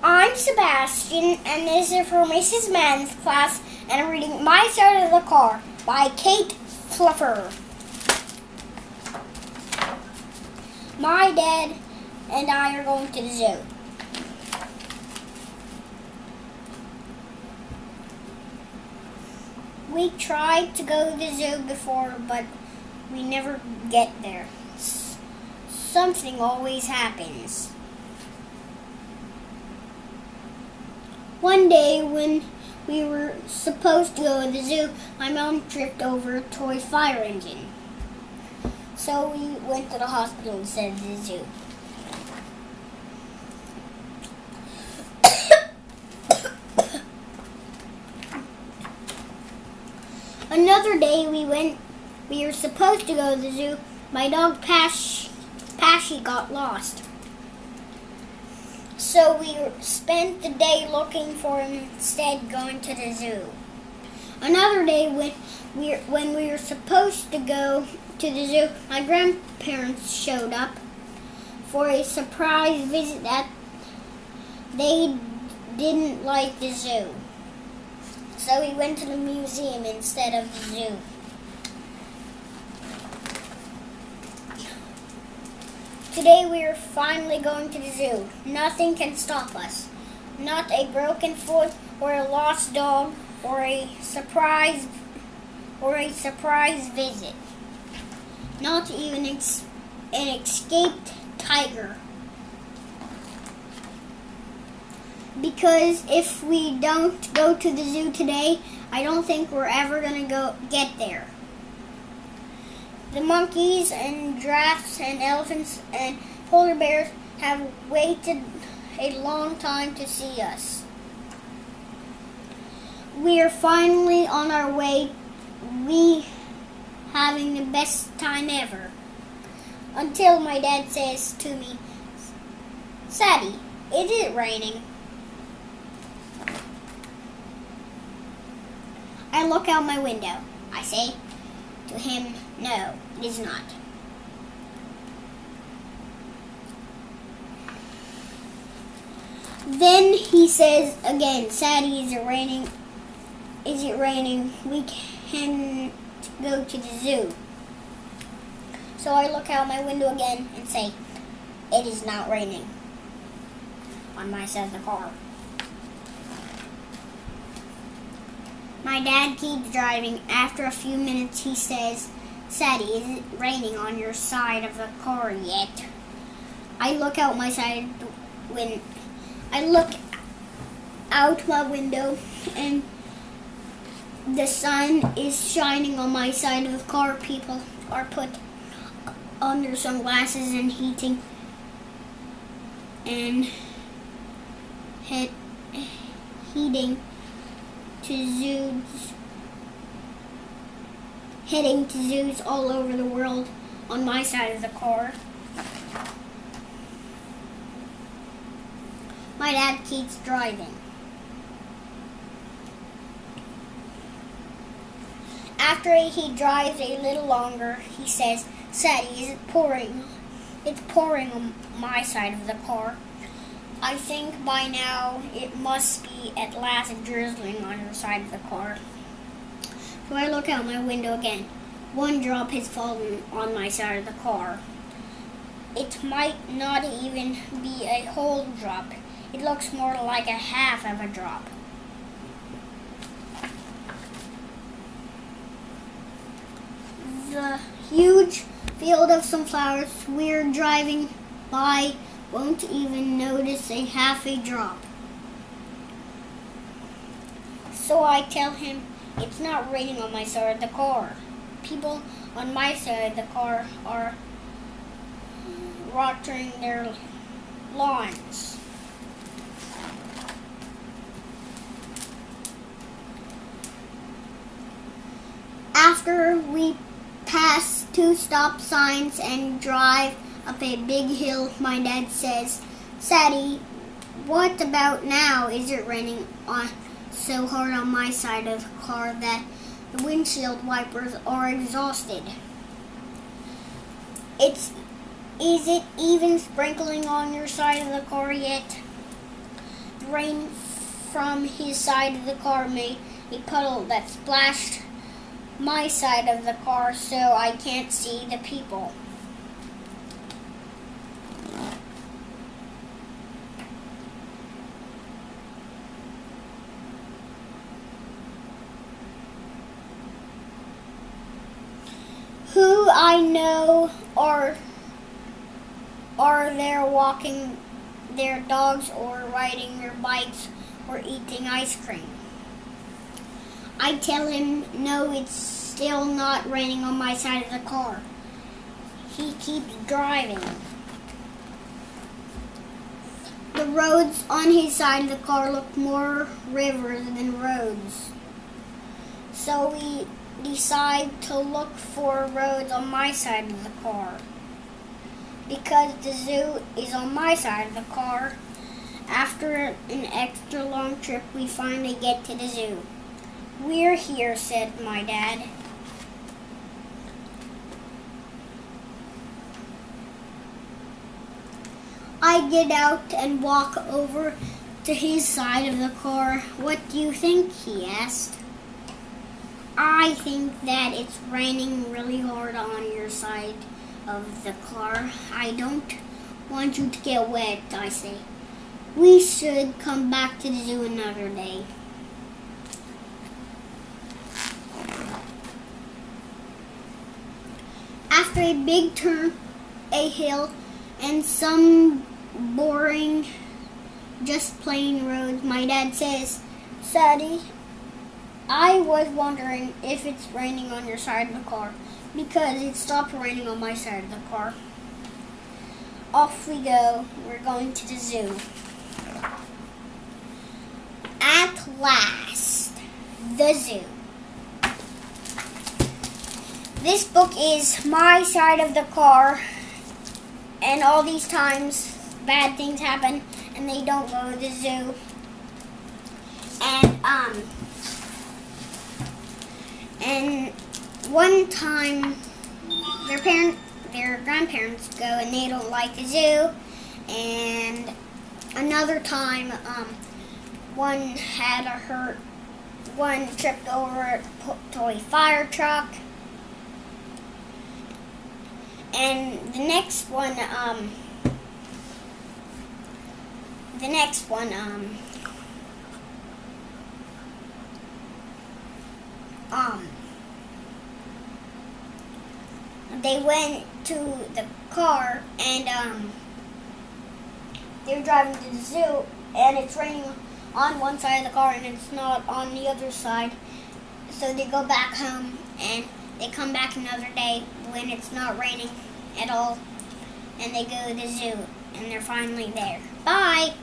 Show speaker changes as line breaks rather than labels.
I'm Sebastian, and this is for Mrs. Mann's class, and I'm reading My Side of the Car by Kate Feiffer. My dad and I are going to the zoo. We tried to go to the zoo before, but we never get there. Something always happens. One day when we were supposed to go to the zoo, my mom tripped over a toy fire engine. So we went to the hospital instead of the zoo. Another day we were supposed to go to the zoo. My dog Pashy got lost. So we spent the day looking for him instead going to the zoo. Another day when we were supposed to go to the zoo, my grandparents showed up for a surprise visit that they didn't like the zoo. So we went to the museum instead of the zoo. Today we are finally going to the zoo. Nothing can stop us. Not a broken foot or a lost dog or a surprise visit. Not even an escaped tiger. Because if we don't go to the zoo today, I don't think we're ever going to get there. The monkeys and giraffes and elephants and polar bears have waited a long time to see us. We are finally on our way. We having the best time ever. Until my dad says to me, "Sadie, is it raining?" I look out my window. I say to him, "No, it is not." Then he says again, "Sadie, is it raining? Is it raining? We can go to the zoo." So I look out my window again and say, "It is not raining," on my side of the car. My dad keeps driving. After a few minutes, he says, "Sadie, is it raining on your side of the car yet?" I look out my side when I look out my window, and the sun is shining on my side of the car. People are put on their sunglasses and heating heading to zoos all over the world on my side of the car. My dad keeps driving. After he drives a little longer, he says, "Sadie, is it pouring? It's pouring on my side of the car." I think by now it must be at last drizzling on your side of the car. So I look out my window again. One drop has fallen on my side of the car. It might not even be a whole drop. It looks more like a half of a drop. The huge field of sunflowers we're driving by won't even notice a half a drop. So I tell him it's not raining on my side of the car. People on my side of the car are watering their lawns. After we pass 2 stop signs and drive up a big hill, my dad says, "Sadie, what about now? Is it raining so hard on my side of the car that the windshield wipers are exhausted?" Is it even sprinkling on your side of the car yet? rain from his side of the car made a puddle that splashed my side of the car, so I can't see the people. Who I know are there walking their dogs or riding their bikes or eating ice cream. I tell him, no, it's still not raining on my side of the car. He keeps driving. The roads on his side of the car look more rivers than roads. So we decide to look for roads on my side of the car. Because the zoo is on my side of the car, after an extra long trip, we finally get to the zoo. We're here, said my dad. I get out and walk over to his side of the car. What do you think? He asked. I think that it's raining really hard on your side of the car. I don't want you to get wet, I say. We should come back to the zoo another day. After a big turn, a hill, and some boring, just plain roads, my dad says, Sadie, I was wondering if it's raining on your side of the car, because it stopped raining on my side of the car. Off we go. We're going to the zoo. At last, the zoo. This book is my side of the car, and all these times bad things happen and they don't go to the zoo. And one time their grandparents go and they don't like the zoo, and another time one tripped over to a fire truck, and the next one they went to the car, and they were driving to the zoo, and it's raining on one side of the car and it's not on the other side. So they go back home and they come back another day when it's not raining at all, and they go to the zoo and they're finally there. Bye!